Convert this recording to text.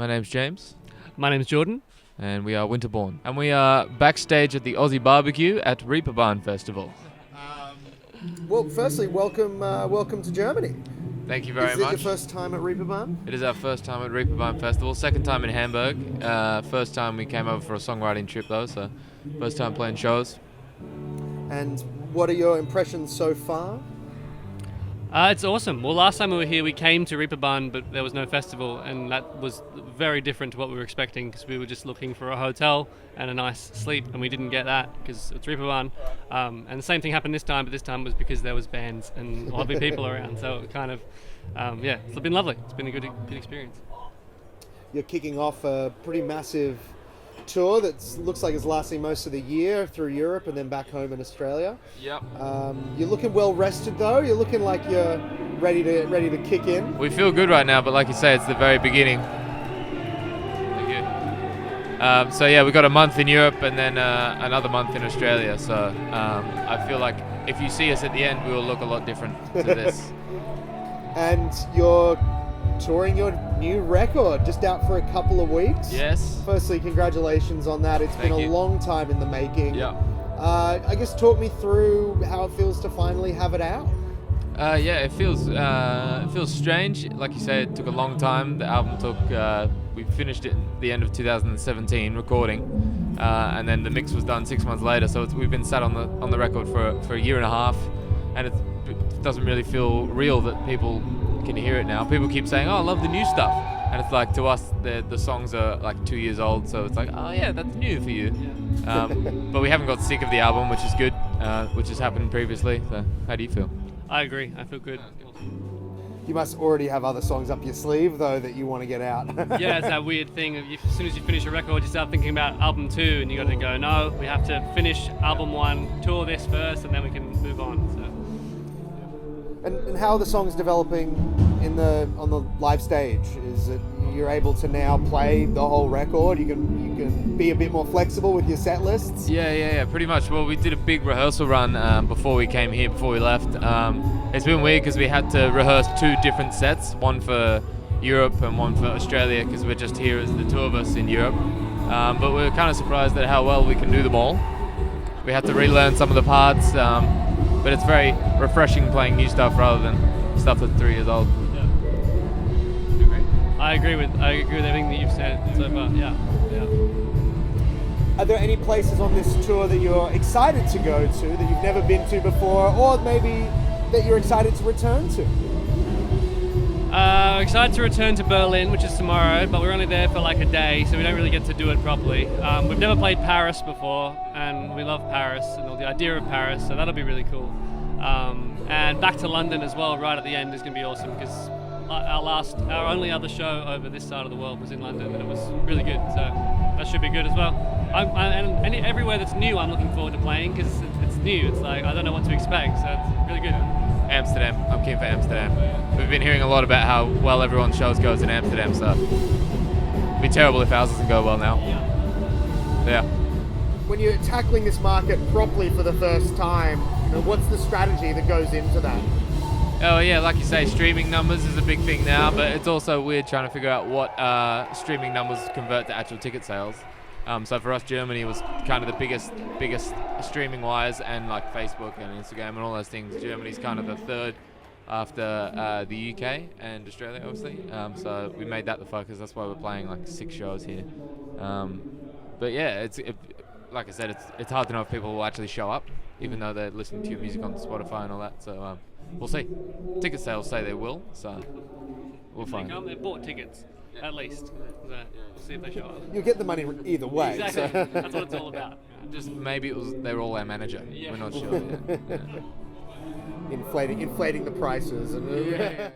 My name's James, My name's Jordan. and we are Winterbourne. And we are backstage at the Aussie barbecue at Reeperbahn Festival. Well, firstly, welcome to Germany. Thank you very Is it much. your first time at Reeperbahn? It is our first time at Reeperbahn Festival, second time in Hamburg. First time we came over for a songwriting trip though, so first time playing shows. And what are your impressions so far? It's awesome. Well, last time we were here, we came to Reeperbahn, but there was no festival, and that was very different to what we were expecting because we were just looking for a hotel and a nice sleep, and we didn't get that because it's Reeperbahn. And the same thing happened this time, but this time was because there was bands and lovely people around. So it kind of, it's been lovely. It's been a good experience. You're kicking off a pretty massive tour that looks like it's lasting most of the year through Europe and then back home in Australia. Yep. You're looking well rested though. You're looking like you're ready to kick in. We feel good right now, but like you say, it's the very beginning. Thank you. So yeah, we got a month in Europe and then another month in Australia. So I feel like if you see us at the end, we will look a lot different to this. And you're touring your new record, just out for a couple of weeks. Yes. Firstly, congratulations on that. It's Thank been you. a long time in the making. Yeah. I guess talk me through how it feels to finally have it out. It feels strange. Like you say, it took a long time. The album took. We finished it at the end of 2017 recording, and then the mix was done 6 months later. So we've been sat on the record for a year and a half, and it doesn't really feel real that people can hear it now. People keep saying, "Oh, I love the new stuff," and it's like to us, the songs are like 2 years old. So it's like, "Oh yeah, that's new for you." But we haven't got sick of the album, which is good, which has happened previously. So how do you feel? I agree. I feel good. You must already have other songs up your sleeve though that you want to get out. Yeah, it's that weird thing. As soon as you finish a record, you start thinking about album 2, and you got to go, no, we have to finish album 1, tour this first, and then we can move on. So. And how are the songs developing on the live stage? Is it you're able to now play the whole record? You can be a bit more flexible with your set lists? Yeah, pretty much. Well, we did a big rehearsal run before we came here, before we left. It's been weird because we had to rehearse 2 different sets, one for Europe and one for Australia, because we're just here as the 2 of us in Europe. But we're kind of surprised at how well we can do them all. We had to relearn some of the parts, but it's very refreshing playing new stuff rather than stuff that's 3 years old. I agree with everything that you've said so far. Yeah. Are there any places on this tour that you're excited to go to that you've never been to before, or maybe that you're excited to return to? Excited to return to Berlin, which is tomorrow, but we're only there for like a day, so we don't really get to do it properly. We've never played Paris before, and we love Paris and all the idea of Paris, so that'll be really cool. And back to London as well, right at the end, is going to be awesome because our only other show over this side of the world was in London, and it was really good. So that should be good as well. And everywhere that's new, I'm looking forward to playing because it's new. It's like I don't know what to expect, so it's really good. Amsterdam. I'm keen for Amsterdam. We've been hearing a lot about how well everyone's shows goes in Amsterdam, so it'd be terrible if ours doesn't go well now. Yeah. When you're tackling this market properly for the first time, what's the strategy that goes into that? Oh yeah, like you say, streaming numbers is a big thing now, but it's also weird trying to figure out what streaming numbers convert to actual ticket sales. So for us, Germany was kind of the biggest streaming wise, and like Facebook and Instagram and all those things. Germany's kind of the third after the UK and Australia, obviously. So we made that the focus. That's why we're playing like 6 shows here. But yeah, like I said, it's hard to know if people will actually show up, even though they're listening to your music on Spotify and all that. So we'll see. Ticket sales say they will, so we'll find. They've bought tickets, at least. So we'll see if they show up. You'll get the money either way. Exactly. So. That's what it's all about. Just maybe they were all our manager. Yeah. We're not sure. Yeah. Inflating the prices. And, Yeah.